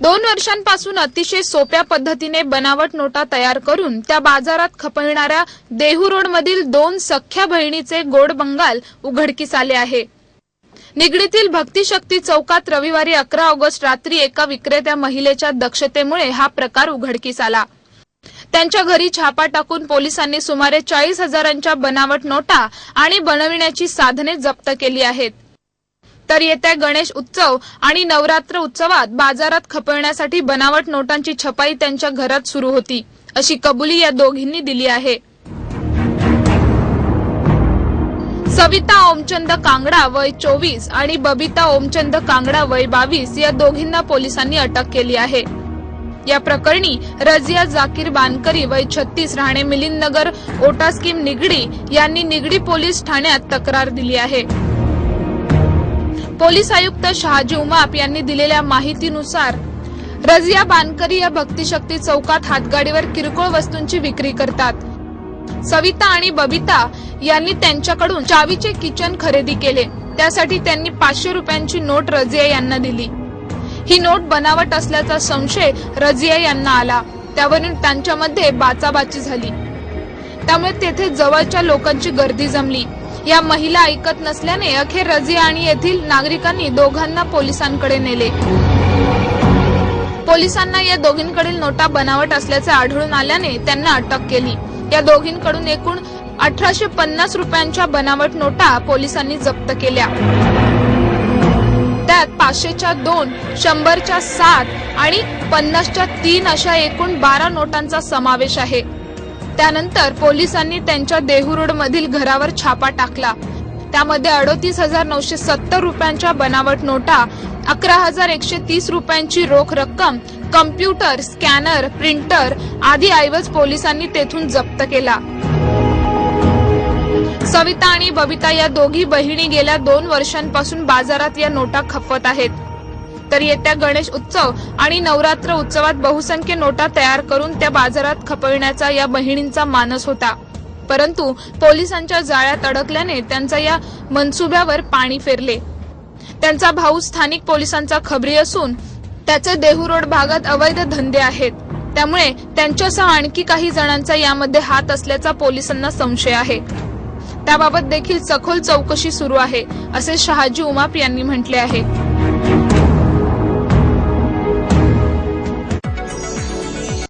2 वर्षांपासून अतिशय सोप्या पद्धतीने बनावट नोटा तयार करून त्या बाजारात खपविणाऱ्या देहू रोड मधील 2 सख्ख्या बहिणीचे गोड बंगाल उघडकीस आले आहे। निगडीतील भक्तिशक्ती चौकात रविवारी 11 ऑगस्ट रात्री एका विक्रेत्या महिलेच्या दक्षतेमुळे हा प्रकार उघडकीस आला। त्यांच्या घरी छापा टाकून पोलिसांनी सुमारे 40,000च्या बनावट नोटा आणि बनविण्याची साधने जप्त केली आहेत। तर येत्या गणेश उत्सव आणि नवरात्र उत्सवात बाजारात खपवण्यासाठी बनावट नोटांची छपाई त्यांच्या घरात सुरू होती, अशी कबुली या दोघींनी दिली आहे। सविता ओमचंद कांगडा वय 24 आणि बबिता ओमचंद कांगडा वय 22 या दोघींना पोलिसांनी अटक केली आहे। या प्रकरणी रजिया जाकीर बानकरी वय 36 राहणे मिलिंद नगर ओटा स्कीम निगडी यांनी निगडी पोलीस ठाण्यात तक्रार दिली आहे। पोलीस आयुक्त शहाजी उमाप यांनी दिलेल्या माहितीनुसार रजिया बानकरी या भक्तिशक्ती चौकात हातगाडीवर किरकोळ वस्तूंची विक्री करतात। सविता आणि बबिता यांनी त्यांच्याकडून चावीचे किचन खरेदी केले। त्यासाठी त्यांनी 500 रुपयांची नोट रजिया यांना दिली। ही नोट बनावट असल्याचा संशय रजिया यांना आला। त्यावरून त्यांच्यामध्ये बाचाबाची झाली। त्यामुळे तेथे जवळच्या लोकांची गर्दी जमली। या महिला ऐकत नसल्याने अखेर रजिया आणि येथील नागरिकांनी दोघांना पोलिसांकडे नेले। पोलिसांना या दोघींकडील नोटा बनावट असल्याचे आढळून आल्याने त्यांना अटक केली। या दोघींकडून एकूण 1850 रुपयांच्या बनावट नोटा पोलिसांनी जप्त केल्या। त्यात 500च्या 2, 100च्या 7 आणि 50च्या 3 अशा एकूण 12 नोटांचा समावेश आहे। त्यानंतर पोलिसांनी त्यांच्या देहू रोड मधील घरावर छापा टाकला। त्यामध्ये 38,970 रुपयांच्या बनावट नोटा, 11,130 रुपयांची रोख रक्कम, कम्प्युटर, स्कॅनर, प्रिंटर आदी ऐवज पोलिसांनी तेथून जप्त केला। सविता आणि बबिता या दोघी बहिणी गेल्या 2 वर्षांपासून बाजारात या नोटा खपवत आहेत। तर येत्या गणेश उत्सव आणि नवरात्र उत्सवात बहुसंख्य नोटा तयार करून त्या बाजारात खपविण्याचा या बहिणींचा मानस होता। परंतु पोलिसांच्या जाळ्यात अडकल्याने त्यांचा या मनसुब्यावर पाणी फिरले। त्यांचा भाऊ स्थानिक पोलिसांचा खबरी असून त्याचे देहू रोड भागात अवैध धंदे आहेत। त्यामुळे त्यांच्यासह आणखी काही जणांचा यामध्ये हात असल्याचा पोलिसांना संशय आहे। त्याबाबत देखील सखोल चौकशी सुरू आहे, असे शहाजी उमाप यांनी म्हटले आहे।